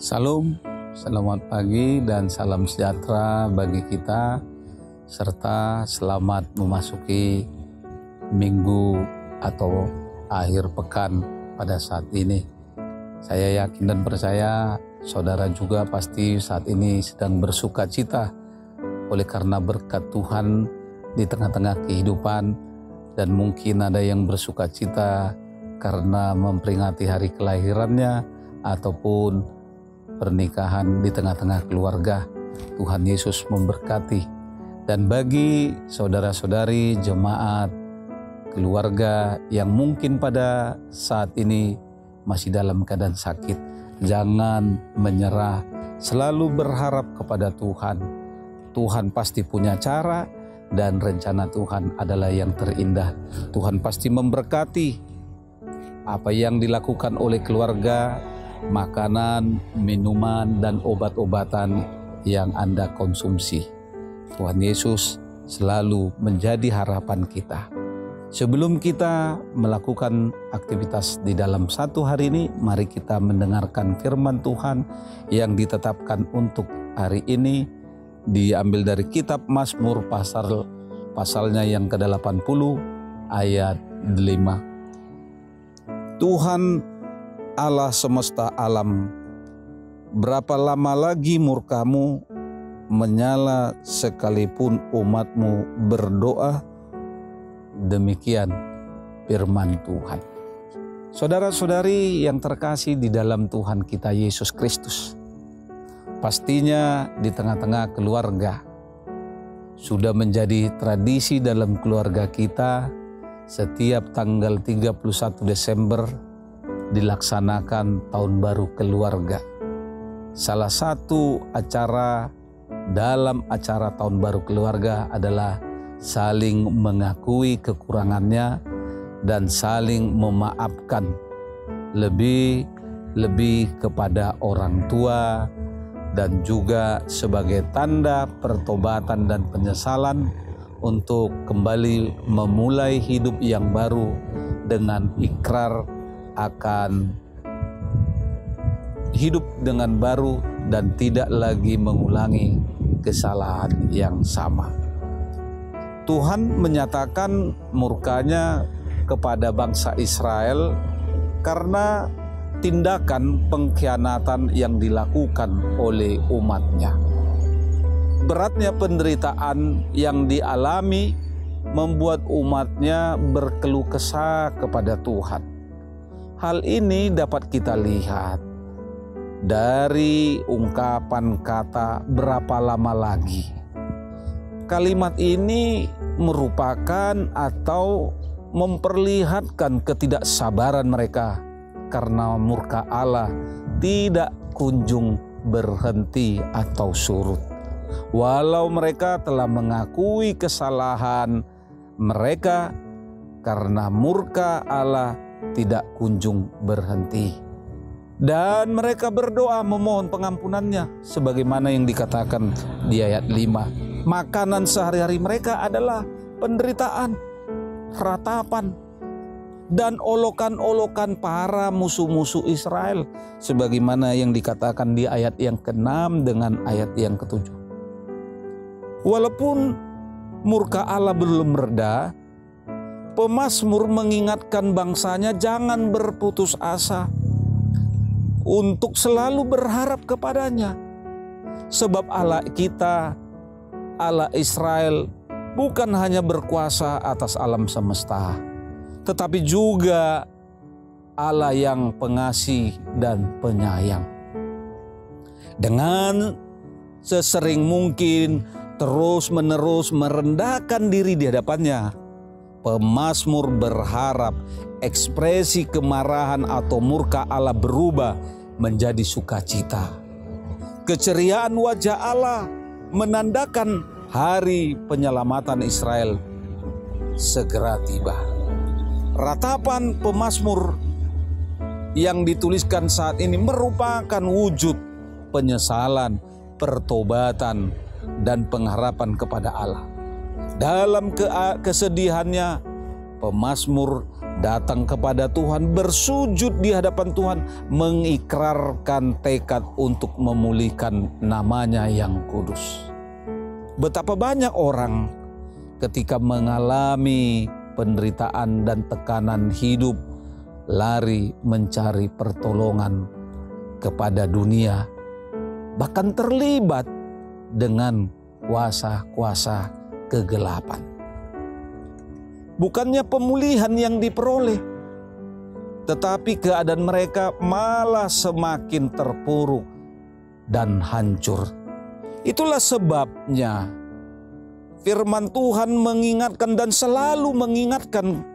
Salam, selamat pagi dan salam sejahtera bagi kita, serta selamat memasuki minggu atau akhir pekan pada saat ini. Saya yakin dan percaya saudara juga pasti saat ini sedang bersuka cita oleh karena berkat Tuhan di tengah-tengah kehidupan, dan mungkin ada yang bersuka cita karena memperingati hari kelahirannya ataupun pernikahan di tengah-tengah keluarga. Tuhan Yesus memberkati. Dan bagi saudara-saudari jemaat keluarga yang mungkin pada saat ini masih dalam keadaan sakit, jangan menyerah, selalu berharap kepada Tuhan. Tuhan pasti punya cara dan rencana Tuhan adalah yang terindah. Tuhan pasti memberkati apa yang dilakukan oleh keluarga, makanan, minuman, dan obat-obatan yang Anda konsumsi. Tuhan Yesus selalu menjadi harapan kita. Sebelum kita melakukan aktivitas di dalam satu hari ini, mari kita mendengarkan firman Tuhan yang ditetapkan untuk hari ini, diambil dari kitab Mazmur pasalnya yang ke-80 ayat 5. Tuhan Allah semesta alam, berapa lama lagi murkamu menyala sekalipun umatmu berdoa? Demikian firman Tuhan. Saudara-saudari yang terkasih di dalam Tuhan kita Yesus Kristus, pastinya di tengah-tengah keluarga sudah menjadi tradisi dalam keluarga kita setiap tanggal 31 Desember dilaksanakan Tahun Baru Keluarga. Salah satu acara dalam acara Tahun Baru Keluarga adalah saling mengakui kekurangannya dan saling memaafkan, lebih kepada orang tua, dan juga sebagai tanda pertobatan dan penyesalan untuk kembali memulai hidup yang baru dengan ikrar akan hidup dengan baru dan tidak lagi mengulangi kesalahan yang sama. Tuhan menyatakan murkanya kepada bangsa Israel karena tindakan pengkhianatan yang dilakukan oleh umatnya. Beratnya penderitaan yang dialami membuat umatnya berkeluh kesah kepada Tuhan. Hal ini dapat kita lihat dari ungkapan kata berapa lama lagi. Kalimat ini merupakan atau memperlihatkan ketidaksabaran mereka karena murka Allah tidak kunjung berhenti atau surut. Walau mereka telah mengakui kesalahan mereka, karena murka Allah tidak kunjung berhenti. Dan mereka berdoa memohon pengampunannya sebagaimana yang dikatakan di ayat 5. Makanan sehari-hari mereka adalah penderitaan, ratapan, dan olokan-olokan para musuh-musuh Israel sebagaimana yang dikatakan di ayat yang ke-6 dengan ayat yang ke-7. Walaupun murka Allah belum mereda, pemazmur mengingatkan bangsanya jangan berputus asa untuk selalu berharap kepadanya. Sebab Allah kita, Allah Israel, bukan hanya berkuasa atas alam semesta, tetapi juga Allah yang pengasih dan penyayang. Dengan sesering mungkin terus-menerus merendahkan diri di hadapannya, pemazmur berharap ekspresi kemarahan atau murka Allah berubah menjadi sukacita. Keceriaan wajah Allah menandakan hari penyelamatan Israel segera tiba. Ratapan pemazmur yang dituliskan saat ini merupakan wujud penyesalan, pertobatan, dan pengharapan kepada Allah. Dalam kesedihannya, pemazmur datang kepada Tuhan, bersujud di hadapan Tuhan, mengikrarkan tekad untuk memulihkan namanya yang kudus. Betapa banyak orang ketika mengalami penderitaan dan tekanan hidup, lari mencari pertolongan kepada dunia, bahkan terlibat dengan kuasa-kuasa kegelapan. Bukannya pemulihan yang diperoleh, tetapi keadaan mereka malah semakin terpuruk dan hancur. Itulah sebabnya firman Tuhan mengingatkan dan selalu mengingatkan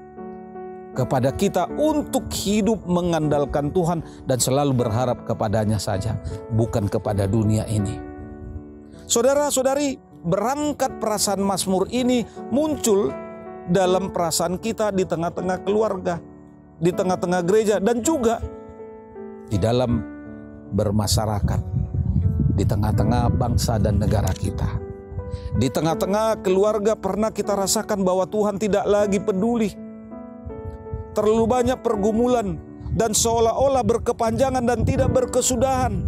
kepada kita untuk hidup mengandalkan Tuhan dan selalu berharap kepadanya saja, bukan kepada dunia ini. Saudara-saudari, berangkat perasaan Mazmur ini muncul dalam perasaan kita di tengah-tengah keluarga, di tengah-tengah gereja, dan juga di dalam bermasyarakat, di tengah-tengah bangsa dan negara kita. Di tengah-tengah keluarga pernah kita rasakan bahwa Tuhan tidak lagi peduli. Terlalu banyak pergumulan dan seolah-olah berkepanjangan dan tidak berkesudahan.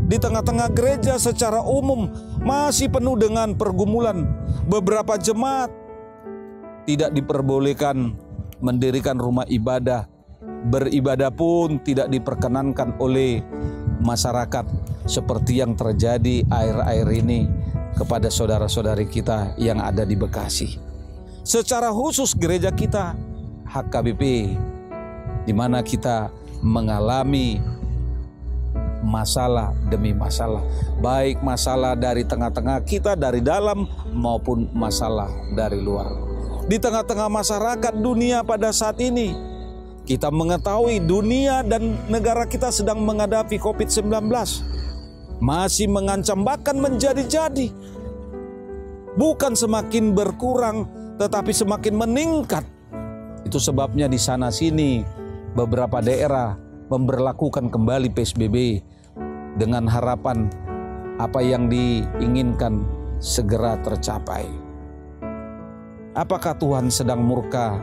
Di tengah-tengah gereja secara umum masih penuh dengan pergumulan. Beberapa jemaat tidak diperbolehkan mendirikan rumah ibadah. Beribadah pun tidak diperkenankan oleh masyarakat, seperti yang terjadi akhir-akhir ini kepada saudara-saudari kita yang ada di Bekasi. Secara khusus gereja kita HKBP, di mana kita mengalami masalah demi masalah, baik masalah dari tengah-tengah kita dari dalam maupun masalah dari luar. Di tengah-tengah masyarakat dunia pada saat ini, kita mengetahui dunia dan negara kita sedang menghadapi COVID-19. Masih mengancam, bahkan menjadi-jadi. Bukan semakin berkurang, tetapi semakin meningkat. Itu sebabnya di sana-sini beberapa daerah memberlakukan kembali PSBB dengan harapan apa yang diinginkan segera tercapai. Apakah Tuhan sedang murka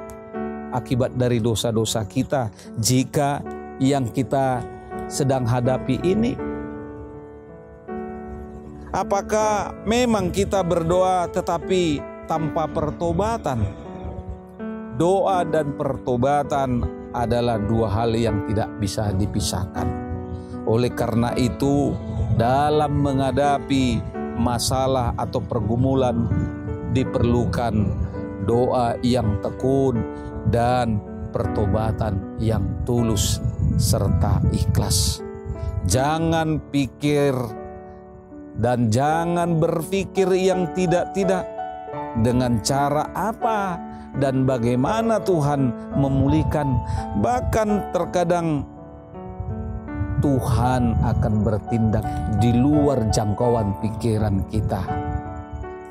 akibat dari dosa-dosa kita jika yang kita sedang hadapi ini? Apakah memang kita berdoa tetapi tanpa pertobatan? Doa dan pertobatan adalah dua hal yang tidak bisa dipisahkan. Oleh karena itu, dalam menghadapi masalah atau pergumulan diperlukan doa yang tekun dan pertobatan yang tulus serta ikhlas. Jangan pikir dan jangan berpikir yang tidak-tidak dengan cara apa dan bagaimana Tuhan memulihkan. Bahkan terkadang Tuhan akan bertindak di luar jangkauan pikiran kita.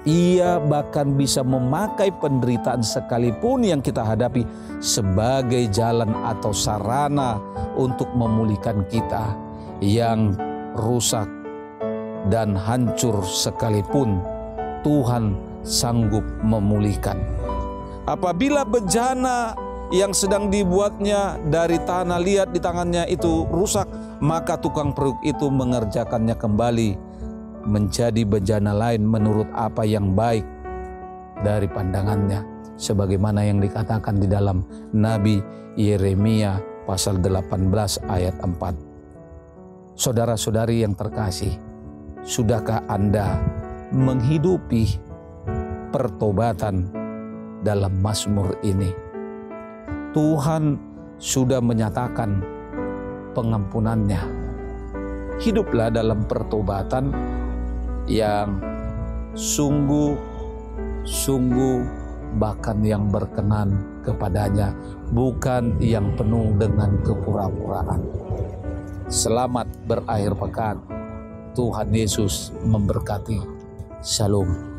Ia bahkan bisa memakai penderitaan sekalipun yang kita hadapi sebagai jalan atau sarana untuk memulihkan kita yang rusak dan hancur sekalipun Tuhan sanggup memulihkan. Apabila bejana yang sedang dibuatnya dari tanah liat di tangannya itu rusak, maka tukang peruk itu mengerjakannya kembali menjadi bejana lain menurut apa yang baik dari pandangannya, sebagaimana yang dikatakan di dalam Nabi Yeremia pasal 18 ayat 4. Saudara-saudari yang terkasih, sudahkah Anda menghidupi pertobatan dalam Mazmur ini? Tuhan sudah menyatakan pengampunannya. Hiduplah dalam pertobatan yang sungguh-sungguh, bahkan yang berkenan kepadanya, bukan yang penuh dengan kepura-puraan. Selamat berakhir pekan. Tuhan Yesus memberkati. Shalom.